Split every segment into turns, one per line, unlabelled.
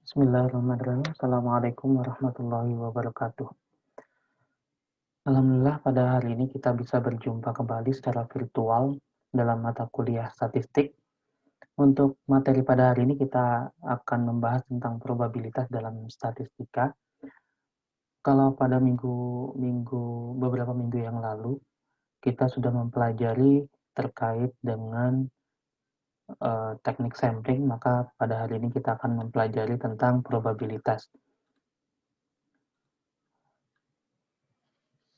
Bismillahirrahmanirrahim. Assalamualaikum warahmatullahi wabarakatuh. Alhamdulillah pada hari ini kita bisa berjumpa kembali secara virtual dalam mata kuliah statistik. Untuk materi pada hari ini kita akan membahas tentang probabilitas dalam statistika. Kalau pada beberapa minggu yang lalu kita sudah mempelajari terkait dengan teknik sampling, maka pada hari ini kita akan mempelajari tentang probabilitas.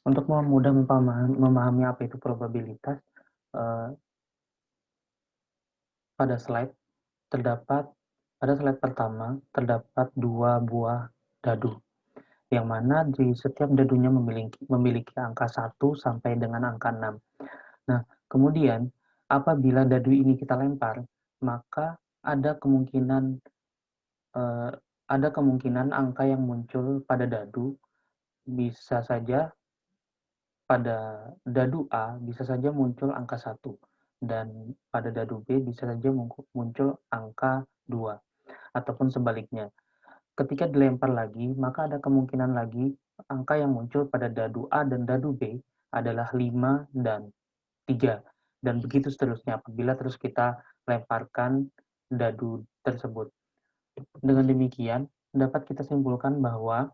Untuk mudah memahami apa itu probabilitas, eh, pada slide pada slide pertama terdapat dua buah dadu, yang mana di setiap dadunya memiliki angka 1 sampai dengan angka 6. Nah, kemudian apabila dadu ini kita lempar, maka ada kemungkinan eh, angka yang muncul pada dadu bisa saja pada dadu A bisa saja muncul angka 1 dan pada dadu B bisa saja muncul angka 2 ataupun sebaliknya. Ketika dilempar lagi, maka ada kemungkinan lagi angka yang muncul pada dadu A dan dadu B adalah 5 dan 3 dan begitu seterusnya apabila terus kita lemparkan dadu tersebut. Dengan demikian, dapat kita simpulkan bahwa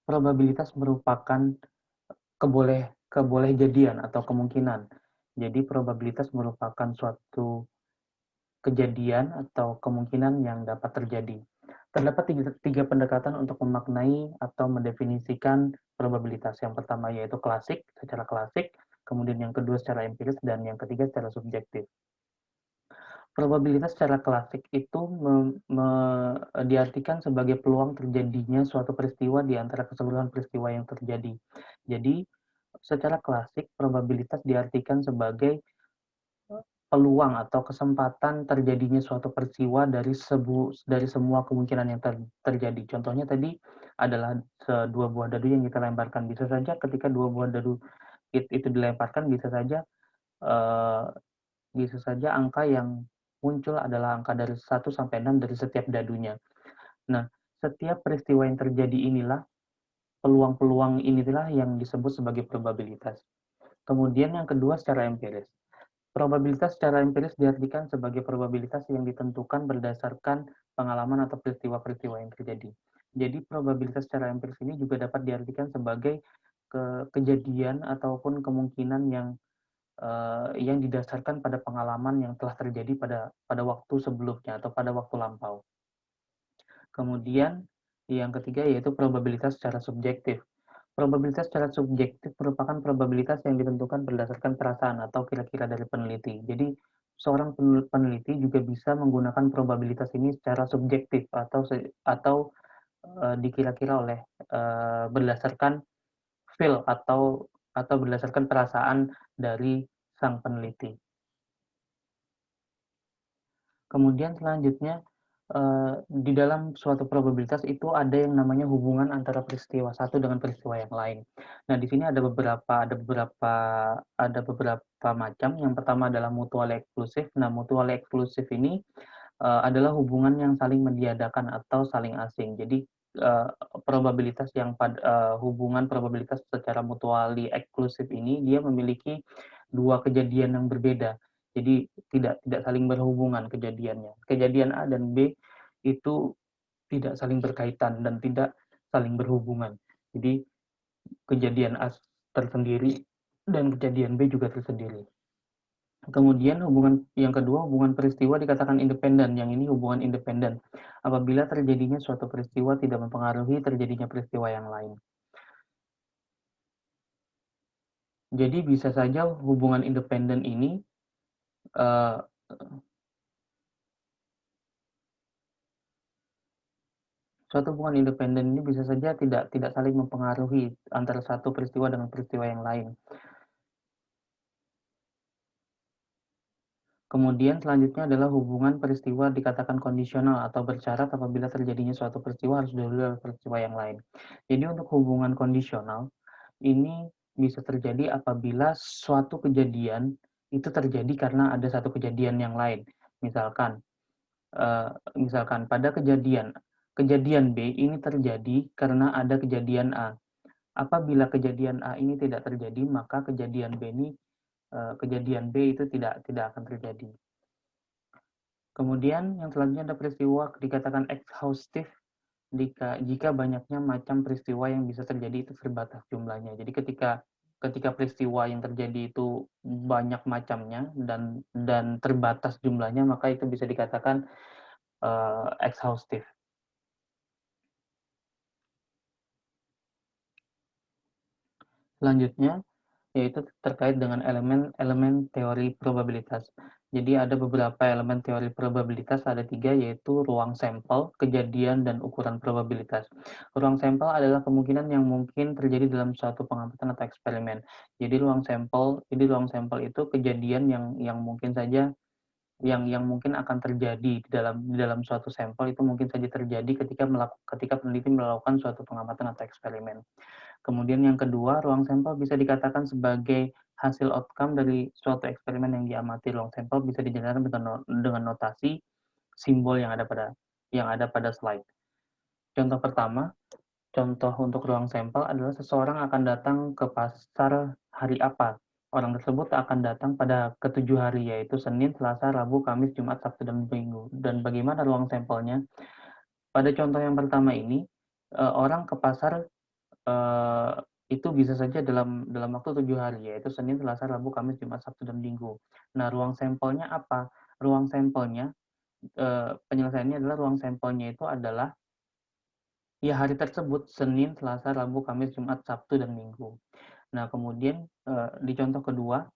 probabilitas merupakan kebolehjadian atau kemungkinan. Jadi probabilitas merupakan suatu kejadian atau kemungkinan yang dapat terjadi. Terdapat tiga pendekatan untuk memaknai atau mendefinisikan probabilitas. Yang pertama yaitu secara klasik, kemudian yang kedua secara empiris, dan yang ketiga secara subjektif. Probabilitas secara klasik itu diartikan sebagai peluang terjadinya suatu peristiwa di antara keseluruhan peristiwa yang terjadi. Jadi, secara klasik, probabilitas diartikan sebagai peluang atau kesempatan terjadinya suatu peristiwa dari semua kemungkinan yang terjadi. Contohnya tadi adalah dua buah dadu yang kita lemparkan. Bisa saja ketika dua buah dadu itu dilemparkan, eh, bisa saja angka yang muncul adalah angka dari 1 sampai 6 dari setiap dadunya. Nah, setiap peristiwa yang terjadi inilah, peluang-peluang inilah yang disebut sebagai probabilitas. Kemudian yang kedua secara empiris. Probabilitas secara empiris diartikan sebagai probabilitas yang ditentukan berdasarkan pengalaman atau peristiwa-peristiwa yang terjadi. Jadi probabilitas secara empiris ini juga dapat diartikan sebagai kejadian ataupun kemungkinan yang didasarkan pada pengalaman yang telah terjadi pada waktu sebelumnya atau pada waktu lampau. Kemudian yang ketiga yaitu probabilitas secara subjektif. Probabilitas secara subjektif merupakan probabilitas yang ditentukan berdasarkan perasaan atau kira-kira dari peneliti. Jadi, seorang peneliti juga bisa menggunakan probabilitas ini secara subjektif atau dikira-kira oleh berdasarkan feel atau berdasarkan perasaan dari sang peneliti. Kemudian selanjutnya, di dalam suatu probabilitas itu ada yang namanya hubungan antara peristiwa satu dengan peristiwa yang lain. Nah, di sini ada beberapa macam. Yang pertama adalah mutual eksklusif. Nah, mutual eksklusif ini adalah hubungan yang saling meniadakan atau saling asing. Jadi uh, hubungan probabilitas secara mutually eksklusif ini dia memiliki dua kejadian yang berbeda. Jadi tidak saling berhubungan kejadiannya. Kejadian A dan B itu tidak saling berkaitan dan tidak saling berhubungan. Jadi kejadian A tersendiri dan kejadian B juga tersendiri. Kemudian hubungan yang kedua, hubungan peristiwa dikatakan independen. Yang ini hubungan independen. Apabila terjadinya suatu peristiwa tidak mempengaruhi terjadinya peristiwa yang lain. Jadi bisa saja hubungan independen ini uh, suatu hubungan independen ini bisa saja tidak saling mempengaruhi antara satu peristiwa dengan peristiwa yang lain. Kemudian selanjutnya adalah hubungan peristiwa dikatakan kondisional atau bersyarat apabila terjadinya suatu peristiwa harus didahului oleh peristiwa yang lain. Jadi untuk hubungan kondisional ini bisa terjadi apabila suatu kejadian itu terjadi karena ada satu kejadian yang lain. Misalkan pada kejadian kejadian B ini terjadi karena ada kejadian A. Apabila kejadian A ini tidak terjadi, maka kejadian B itu tidak akan terjadi. Kemudian yang selanjutnya ada peristiwa dikatakan exhaustive jika banyaknya macam peristiwa yang bisa terjadi itu terbatas jumlahnya. Jadi ketika peristiwa yang terjadi itu banyak macamnya dan terbatas jumlahnya, maka itu bisa dikatakan exhaustive. Selanjutnya yaitu terkait dengan elemen-elemen teori probabilitas. Jadi ada beberapa elemen teori probabilitas, ada 3, yaitu ruang sampel, kejadian, dan ukuran probabilitas. Ruang sampel adalah kemungkinan yang mungkin terjadi dalam suatu pengamatan atau eksperimen. Jadi ruang sampel itu kejadian yang mungkin saja yang mungkin akan terjadi di dalam suatu sampel, itu mungkin saja terjadi ketika peneliti melakukan suatu pengamatan atau eksperimen. Kemudian yang kedua, ruang sampel bisa dikatakan sebagai hasil outcome dari suatu eksperimen yang diamati. Ruang sampel bisa dijelaskan dengan notasi simbol yang ada pada slide. Contoh pertama, contoh untuk ruang sampel adalah seseorang akan datang ke pasar hari apa. Orang tersebut akan datang pada ketujuh hari, yaitu Senin, Selasa, Rabu, Kamis, Jumat, Sabtu, dan Minggu. Dan bagaimana ruang sampelnya? Pada contoh yang pertama ini, orang ke pasar eh, itu bisa saja dalam waktu 7 hari, yaitu Senin, Selasa, Rabu, Kamis, Jumat, Sabtu, dan Minggu. Nah, ruang sampelnya apa? Ruang sampelnya, penyelesaiannya adalah ruang sampelnya itu adalah ya hari tersebut, Senin, Selasa, Rabu, Kamis, Jumat, Sabtu, dan Minggu. Nah, kemudian di contoh kedua,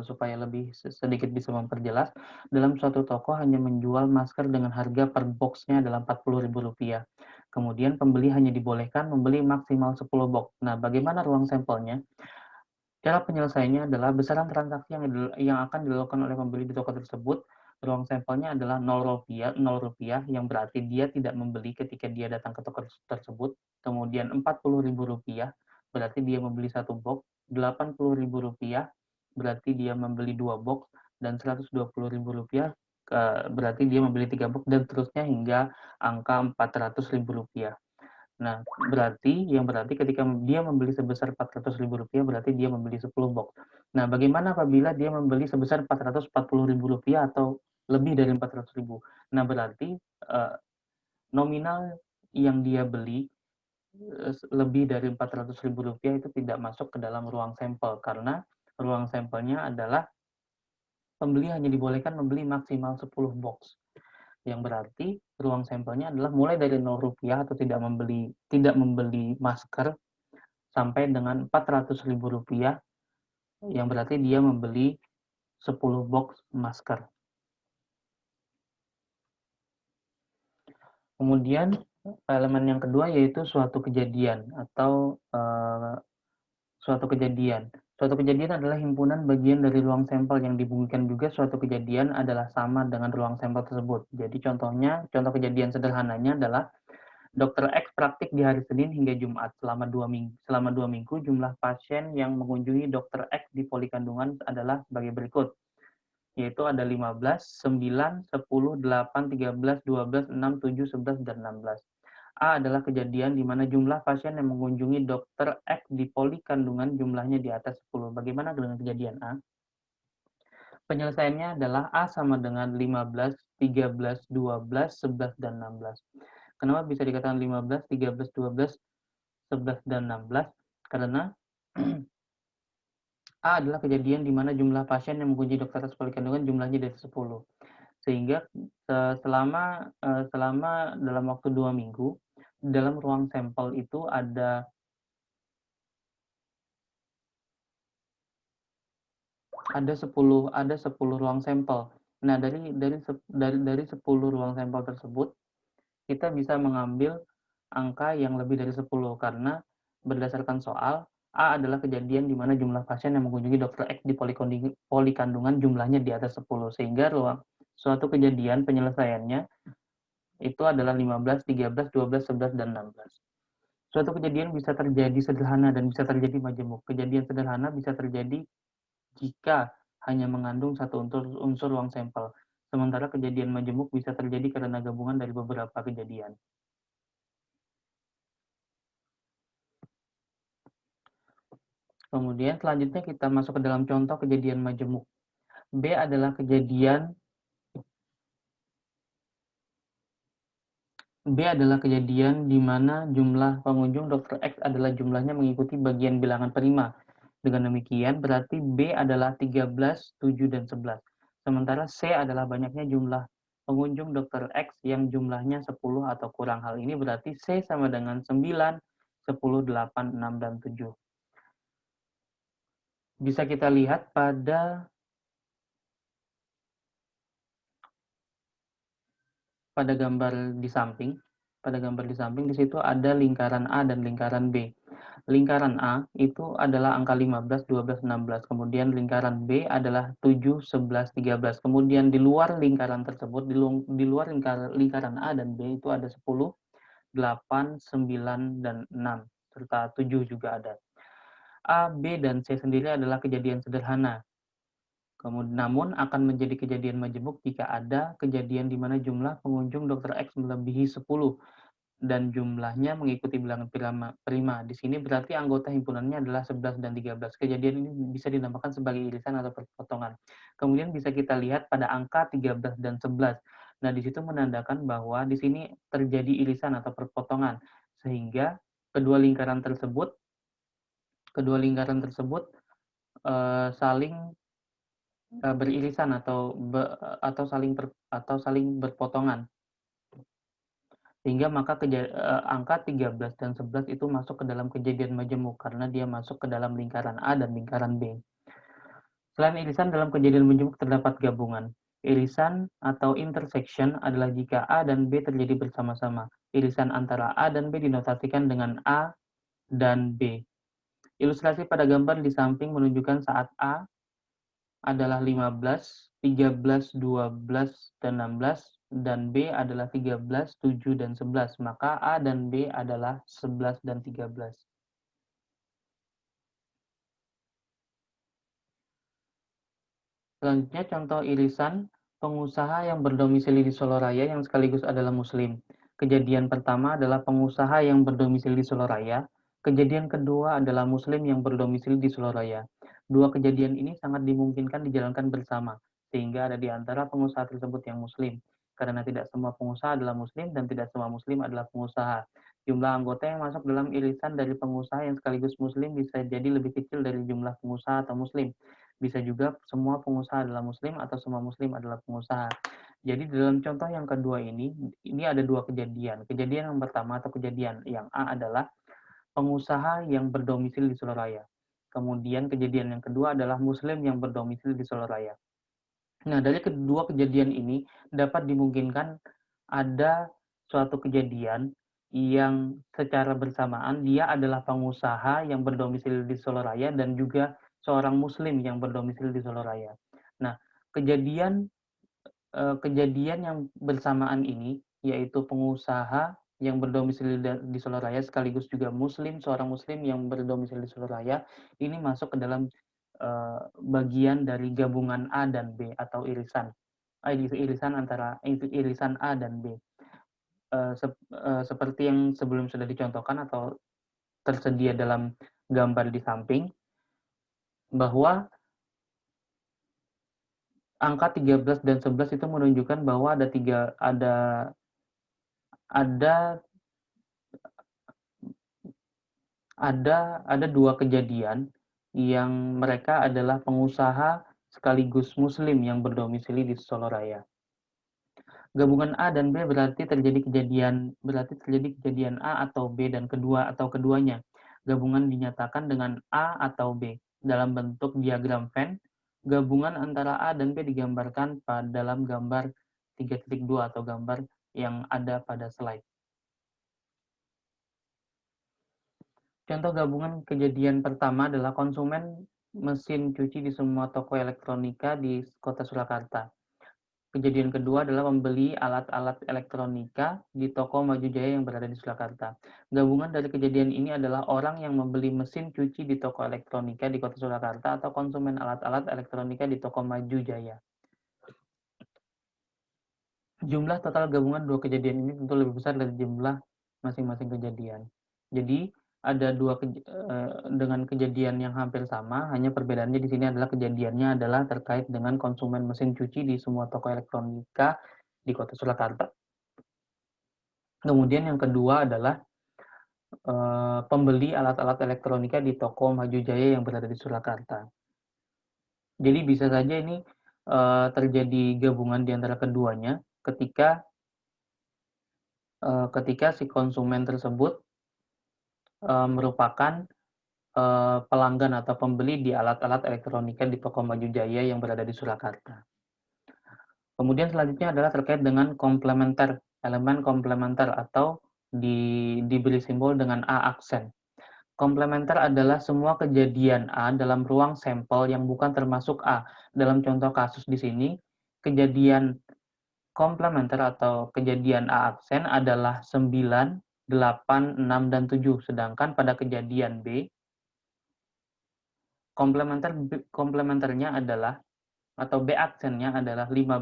supaya lebih sedikit bisa memperjelas, dalam suatu toko hanya menjual masker dengan harga per boxnya adalah Rp40.000. Kemudian pembeli hanya dibolehkan membeli maksimal 10 box. Nah, bagaimana ruang sampelnya? Cara penyelesaiannya adalah besaran transaksi yang akan dilakukan oleh pembeli di toko tersebut. Ruang sampelnya adalah Rp0, yang berarti dia tidak membeli ketika dia datang ke toko tersebut. Kemudian Rp40.000 berarti dia membeli satu box. Rp80.000 berarti dia membeli dua box, dan Rp120.000 berarti dia membeli tiga box, dan seterusnya hingga angka Rp400.000. Nah, berarti ketika dia membeli sebesar Rp400.000, berarti dia membeli 10 box. Nah, bagaimana apabila dia membeli sebesar Rp440.000 atau lebih dari 400.000? Nah, berarti nominal yang dia beli lebih dari Rp400.000 itu tidak masuk ke dalam ruang sampel, karena ruang sampelnya adalah pembeli hanya dibolehkan membeli maksimal 10 box, yang berarti ruang sampelnya adalah mulai dari Rp0 atau tidak membeli masker sampai dengan Rp400.000, yang berarti dia membeli 10 box masker. Kemudian elemen yang kedua yaitu suatu kejadian atau suatu kejadian. Suatu kejadian adalah himpunan bagian dari ruang sampel yang dibuktikan juga suatu kejadian adalah sama dengan ruang sampel tersebut. Jadi contoh kejadian sederhananya adalah Dokter X praktik di hari Senin hingga Jumat. Selama 2 minggu, jumlah pasien yang mengunjungi Dokter X di Polikandungan adalah sebagai berikut, yaitu ada 15, 9, 10, 8, 13, 12, 6, 7, 11, dan 16. A adalah kejadian di mana jumlah pasien yang mengunjungi Dokter X di Polikandungan jumlahnya di atas 10. Bagaimana dengan kejadian A? Penyelesaiannya adalah A sama dengan 15, 13, 12, 11, dan 16. Kenapa bisa dikatakan 15, 13, 12, 11, dan 16? Karena A adalah kejadian di mana jumlah pasien yang mengunjungi dokter polikandungan kandungan jumlahnya dari 10. Sehingga selama dalam waktu 2 minggu, dalam ruang sampel itu ada 10 ruang sampel. Nah, dari 10 ruang sampel tersebut, kita bisa mengambil angka yang lebih dari 10, karena berdasarkan soal, A adalah kejadian di mana jumlah pasien yang mengunjungi dokter X di polikandungan jumlahnya di atas 10, sehingga suatu kejadian penyelesaiannya itu adalah 15, 13, 12, 11, dan 16. Suatu kejadian bisa terjadi sederhana dan bisa terjadi majemuk. Kejadian sederhana bisa terjadi jika hanya mengandung satu unsur ruang sampel, sementara kejadian majemuk bisa terjadi karena gabungan dari beberapa kejadian. Kemudian selanjutnya kita masuk ke dalam contoh kejadian majemuk. B adalah kejadian di mana jumlah pengunjung Dr. X adalah jumlahnya mengikuti bagian bilangan prima. Dengan demikian, berarti B adalah 13, 7, dan 11. Sementara C adalah banyaknya jumlah pengunjung Dr. X yang jumlahnya 10 atau kurang. Hal ini berarti C sama dengan 9, 10, 8, 6, dan 7. Bisa kita lihat pada gambar di samping. Pada gambar di samping di situ ada lingkaran A dan lingkaran B. Lingkaran A itu adalah angka 15, 12, 16. Kemudian lingkaran B adalah 7, 11, 13. Kemudian di luar lingkaran tersebut, di luar lingkaran A dan B itu ada 10, 8, 9, dan 6. Serta 7 juga ada. A, B, dan C sendiri adalah kejadian sederhana. Kemudian, namun akan menjadi kejadian majemuk jika ada kejadian di mana jumlah pengunjung Dr. X melebihi 10 dan jumlahnya mengikuti bilangan prima. Di sini berarti anggota himpunannya adalah 11 dan 13. Kejadian ini bisa dinamakan sebagai irisan atau perpotongan. Kemudian bisa kita lihat pada angka 13 dan 11. Nah, di situ menandakan bahwa di sini terjadi irisan atau perpotongan, sehingga kedua lingkaran tersebut saling beririsan atau saling berpotongan, sehingga maka angka 13 dan 11 itu masuk ke dalam kejadian majemuk karena dia masuk ke dalam lingkaran A dan lingkaran B. Selain irisan, dalam kejadian majemuk terdapat gabungan. Irisan atau intersection adalah jika A dan B terjadi bersama-sama. Irisan antara A dan B dinotasikan dengan A dan B. Ilustrasi pada gambar di samping menunjukkan saat A adalah 15, 13, 12, dan 16, dan B adalah 13, 7, dan 11. Maka A dan B adalah 11 dan 13. Selanjutnya contoh irisan pengusaha yang berdomisili di Soloraya yang sekaligus adalah Muslim. Kejadian pertama adalah pengusaha yang berdomisili di Soloraya. Kejadian kedua adalah Muslim yang berdomisili di Soloraya. Dua kejadian ini sangat dimungkinkan dijalankan bersama, sehingga ada di antara pengusaha tersebut yang Muslim. Karena tidak semua pengusaha adalah Muslim dan tidak semua Muslim adalah pengusaha. Jumlah anggota yang masuk dalam irisan dari pengusaha yang sekaligus Muslim bisa jadi lebih kecil dari jumlah pengusaha atau Muslim. Bisa juga semua pengusaha adalah muslim atau semua muslim adalah pengusaha. Jadi dalam contoh yang kedua ini ada dua kejadian. Kejadian yang pertama atau kejadian yang A adalah pengusaha yang berdomisili di Soloraya. Kemudian kejadian yang kedua adalah muslim yang berdomisili di Soloraya. Nah, dari kedua kejadian ini dapat dimungkinkan ada suatu kejadian yang secara bersamaan dia adalah pengusaha yang berdomisili di Soloraya dan juga seorang muslim yang berdomisili di Soloraya. Nah, kejadian kejadian yang bersamaan ini yaitu pengusaha yang berdomisili di Soloraya sekaligus juga seorang muslim yang berdomisili di Soloraya ini masuk ke dalam bagian dari gabungan A dan B atau irisan. Irisan A dan B. Seperti yang sebelum sudah dicontohkan atau tersedia dalam gambar di samping, bahwa angka 13 dan 11 itu menunjukkan bahwa ada dua kejadian yang mereka adalah pengusaha sekaligus muslim yang berdomisili di Soloraya. Gabungan A dan B berarti terjadi kejadian A atau B dan keduanya. Gabungan dinyatakan dengan A atau B dalam bentuk diagram Venn. Gabungan antara A dan B digambarkan dalam gambar 3.2 atau gambar yang ada pada slide. Contoh gabungan kejadian pertama adalah konsumen mesin cuci di semua toko elektronika di Kota Surakarta. Kejadian kedua adalah membeli alat-alat elektronika di toko Maju Jaya yang berada di Surakarta. Gabungan dari kejadian ini adalah orang yang membeli mesin cuci di toko elektronika di Kota Surakarta atau konsumen alat-alat elektronika di toko Maju Jaya. Jumlah total gabungan dua kejadian ini tentu lebih besar dari jumlah masing-masing kejadian. Jadi, dengan kejadian yang hampir sama, hanya perbedaannya di sini adalah kejadiannya adalah terkait dengan konsumen mesin cuci di semua toko elektronika di Kota Surakarta. Kemudian yang kedua adalah pembeli alat-alat elektronika di toko Maju Jaya yang berada di Surakarta. Jadi bisa saja ini terjadi gabungan di antara keduanya ketika si konsumen tersebut merupakan pelanggan atau pembeli di alat-alat elektronika di toko Maju Jaya yang berada di Surakarta. Kemudian selanjutnya adalah terkait dengan komplementer, elemen komplementer atau diberi simbol dengan A aksen. Komplementer adalah semua kejadian A dalam ruang sampel yang bukan termasuk A. Dalam contoh kasus di sini, kejadian komplementer atau kejadian A aksen adalah 9, 8, 6, dan 7. Sedangkan pada kejadian B, komplementernya adalah atau B aksennya adalah 15,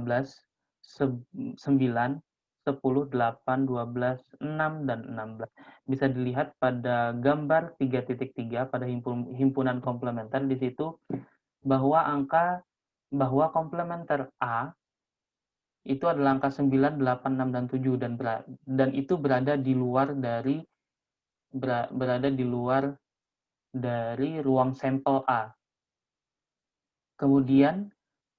9, 10, 8, 12, 6, dan 16. Bisa dilihat pada gambar 3.3 pada himpunan komplementer di situ bahwa komplementer A itu adalah angka 9, 8, 6, dan 7 dan itu berada di luar dari ruang sampel A. Kemudian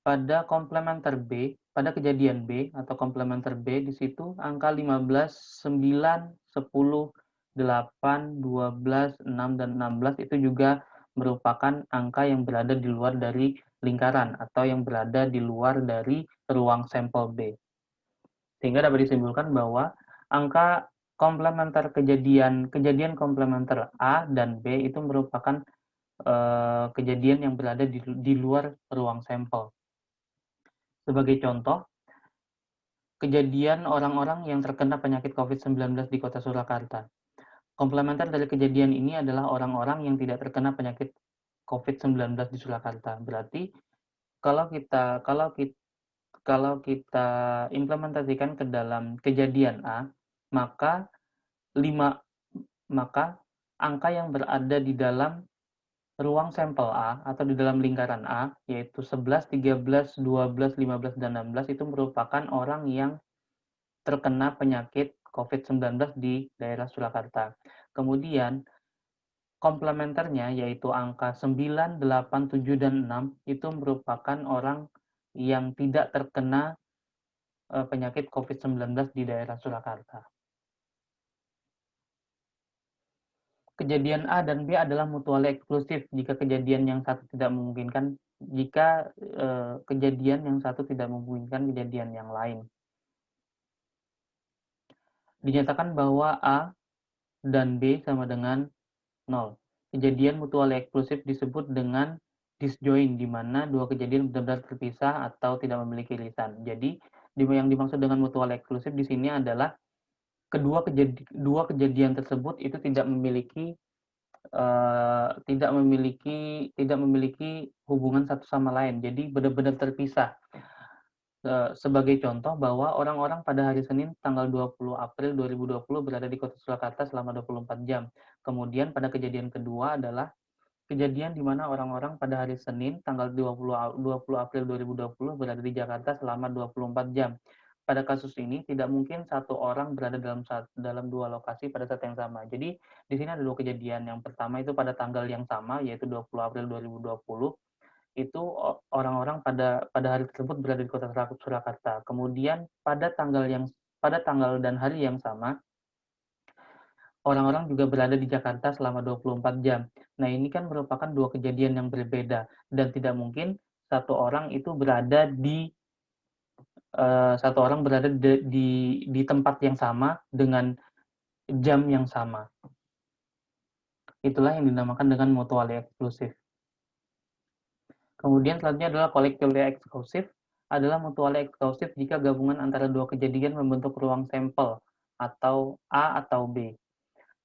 pada komplementer B, pada kejadian B atau komplementer B di situ angka 15, 9, 10, 8, 12, 6, dan 16 itu juga merupakan angka yang berada di luar dari lingkaran atau yang berada di luar dari ruang sampel B. Sehingga dapat disimpulkan bahwa angka komplementer kejadian komplementer A dan B itu merupakan kejadian yang berada di luar ruang sampel. Sebagai contoh, kejadian orang-orang yang terkena penyakit COVID-19 di Kota Surakarta. Komplementer dari kejadian ini adalah orang-orang yang tidak terkena penyakit COVID-19 di Surakarta. Berarti kalau kita implementasikan ke dalam kejadian A, maka angka yang berada di dalam ruang sampel A atau di dalam lingkaran A, yaitu 11, 13, 12, 15, dan 16 itu merupakan orang yang terkena penyakit COVID-19 di daerah Surakarta. Kemudian, komplementernya yaitu angka 9, 8, 7, dan 6 itu merupakan orang yang tidak terkena penyakit COVID-19 di daerah Surakarta. Kejadian A dan B adalah mutually eksklusif jika kejadian yang satu tidak memungkinkan kejadian yang satu tidak memungkinkan kejadian yang lain. Dinyatakan bahwa A dan B sama dengan 0. Kejadian mutually eksklusif disebut dengan disjoint, di mana dua kejadian benar-benar terpisah atau tidak memiliki irisan. Jadi, yang dimaksud dengan mutually eksklusif di sini adalah dua kejadian tersebut itu tidak memiliki hubungan satu sama lain. Jadi benar-benar terpisah. Sebagai contoh bahwa orang-orang pada hari Senin tanggal 20 April 2020 berada di Kota Surakarta selama 24 jam. Kemudian pada kejadian kedua adalah kejadian di mana orang-orang pada hari Senin tanggal 20 April 2020 berada di Jakarta selama 24 jam. Pada kasus ini tidak mungkin satu orang berada dalam dua lokasi pada saat yang sama. Jadi di sini ada dua kejadian. Yang pertama itu pada tanggal yang sama yaitu 20 April 2020 itu orang-orang pada hari tersebut berada di Kota Surakarta. Kemudian pada tanggal dan hari yang sama orang-orang juga berada di Jakarta selama 24 jam. Nah, ini kan merupakan dua kejadian yang berbeda dan tidak mungkin satu orang berada di tempat yang sama dengan jam yang sama. Itulah yang dinamakan dengan mutually eksklusif. Kemudian selanjutnya adalah collectively eksklusif, adalah mutually eksklusif jika gabungan antara dua kejadian membentuk ruang sampel atau A atau B.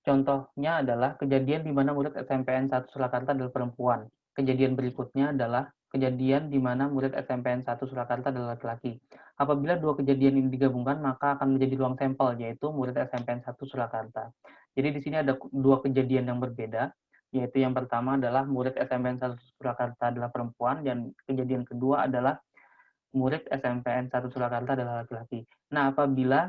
Contohnya adalah kejadian di mana murid SMPN 1 Surakarta adalah perempuan. Kejadian berikutnya adalah kejadian di mana murid SMPN 1 Surakarta adalah laki-laki. Apabila dua kejadian ini digabungkan, maka akan menjadi ruang sampel, yaitu murid SMPN 1 Surakarta. Jadi di sini ada dua kejadian yang berbeda, yaitu yang pertama adalah murid SMPN 1 Surakarta adalah perempuan, dan kejadian kedua adalah murid SMPN 1 Surakarta adalah laki-laki. Nah, apabila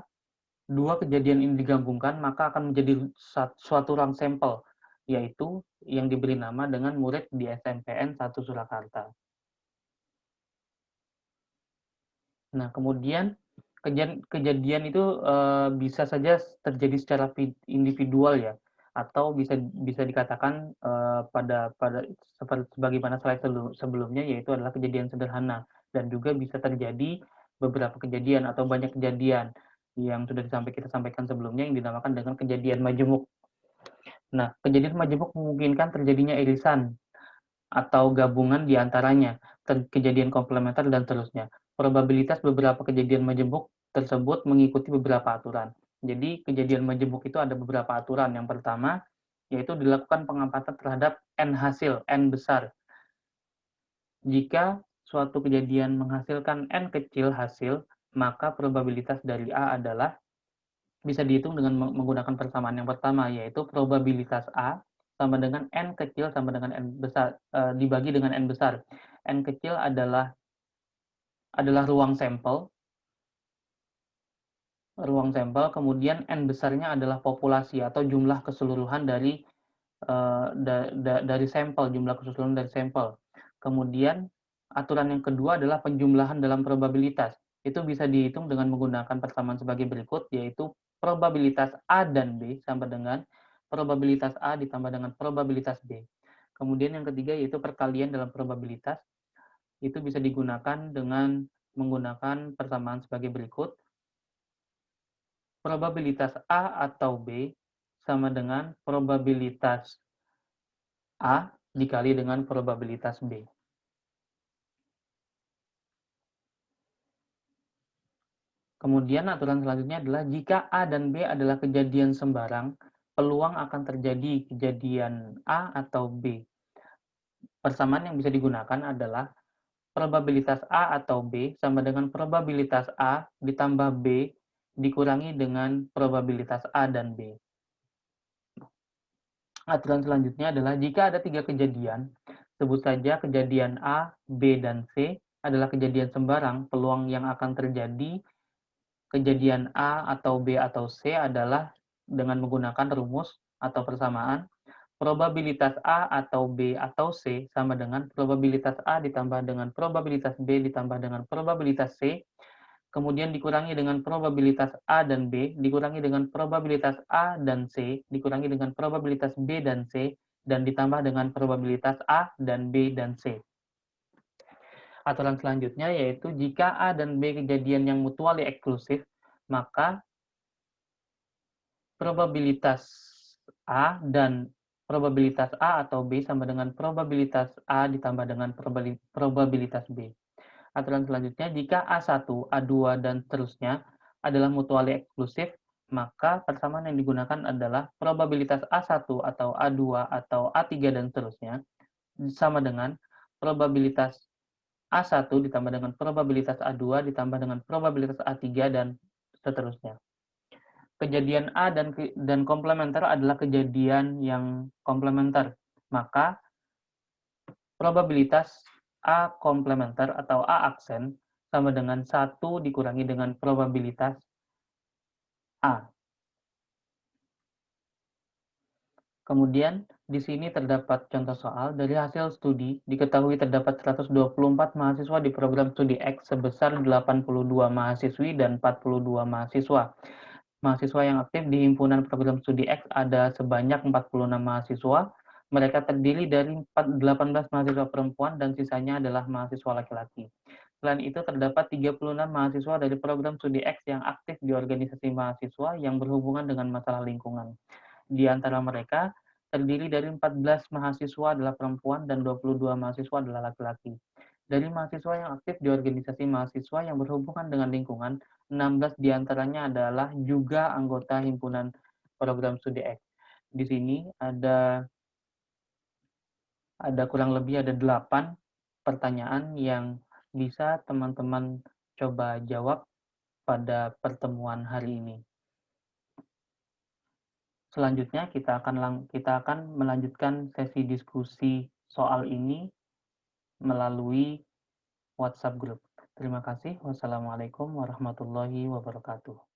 dua kejadian ini digabungkan, maka akan menjadi suatu ruang sampel, yaitu yang diberi nama dengan murid di SMPN 1 Surakarta. Nah, kemudian kejadian itu bisa saja terjadi secara individual ya, atau bisa bisa dikatakan pada seperti sebagaimana slide sebelumnya, yaitu adalah kejadian sederhana, dan juga bisa terjadi beberapa kejadian atau banyak kejadian yang sudah kita sampaikan sebelumnya yang dinamakan dengan kejadian majemuk. Nah, kejadian majemuk memungkinkan terjadinya irisan atau gabungan di antaranya, kejadian komplementer, dan seterusnya. Probabilitas beberapa kejadian majemuk tersebut mengikuti beberapa aturan. Jadi, kejadian majemuk itu ada beberapa aturan. Yang pertama, yaitu dilakukan pengamatan terhadap N hasil, N besar. Jika suatu kejadian menghasilkan N kecil hasil, maka probabilitas dari A adalah bisa dihitung dengan menggunakan persamaan yang pertama, yaitu probabilitas A sama dengan N kecil sama dengan N besar, dibagi dengan N besar. N kecil adalah ruang sampel, kemudian N besarnya adalah populasi atau jumlah keseluruhan dari dari sampel, jumlah keseluruhan dari sampel. Kemudian aturan yang kedua adalah penjumlahan dalam probabilitas. Itu bisa dihitung dengan menggunakan persamaan sebagai berikut, yaitu probabilitas A dan B sama dengan probabilitas A ditambah dengan probabilitas B. Kemudian yang ketiga yaitu perkalian dalam probabilitas. Itu bisa digunakan dengan menggunakan persamaan sebagai berikut. Probabilitas A atau B sama dengan probabilitas A dikali dengan probabilitas B. Kemudian aturan selanjutnya adalah jika A dan B adalah kejadian sembarang, peluang akan terjadi kejadian A atau B. Persamaan yang bisa digunakan adalah probabilitas A atau B sama dengan probabilitas A ditambah B dikurangi dengan probabilitas A dan B. Aturan selanjutnya adalah jika ada tiga kejadian, sebut saja kejadian A, B, dan C adalah kejadian sembarang, peluang yang akan terjadi kejadian A atau B atau C adalah dengan menggunakan rumus atau persamaan probabilitas A atau B atau C sama dengan probabilitas A ditambah dengan probabilitas B ditambah dengan probabilitas C, kemudian dikurangi dengan probabilitas A dan B, dikurangi dengan probabilitas A dan C, dikurangi dengan probabilitas B dan C, dan ditambah dengan probabilitas A dan B dan C. Aturan selanjutnya yaitu jika A dan B kejadian yang mutually eksklusif, maka probabilitas A dan probabilitas A atau B sama dengan probabilitas A ditambah dengan probabilitas B. Aturan selanjutnya, jika A1, A2, dan seterusnya adalah mutually eksklusif, maka persamaan yang digunakan adalah probabilitas A1 atau A2 atau A3 dan seterusnya sama dengan probabilitas A1 ditambah dengan probabilitas A2 ditambah dengan probabilitas A3 dan seterusnya. Kejadian A dan komplementer adalah kejadian yang komplementer. Maka probabilitas A komplementer atau A aksen sama dengan 1 dikurangi dengan probabilitas A. Kemudian, di sini terdapat contoh soal. Dari hasil studi, diketahui terdapat 124 mahasiswa di program studi X sebesar 82 mahasiswi dan 42 mahasiswa. Mahasiswa yang aktif di himpunan program studi X ada sebanyak 46 mahasiswa. Mereka terdiri dari 18 mahasiswa perempuan dan sisanya adalah mahasiswa laki-laki. Selain itu, terdapat 36 mahasiswa dari program studi X yang aktif di organisasi mahasiswa yang berhubungan dengan masalah lingkungan. Di antara mereka, terdiri dari 14 mahasiswa adalah perempuan dan 22 mahasiswa adalah laki-laki. Dari mahasiswa yang aktif di organisasi mahasiswa yang berhubungan dengan lingkungan, 16 diantaranya adalah juga anggota himpunan program studi X. Di sini ada kurang lebih ada 8 pertanyaan yang bisa teman-teman coba jawab pada pertemuan hari ini. Selanjutnya kita akan melanjutkan sesi diskusi soal ini melalui WhatsApp group. Terima kasih. Wassalamualaikum warahmatullahi wabarakatuh.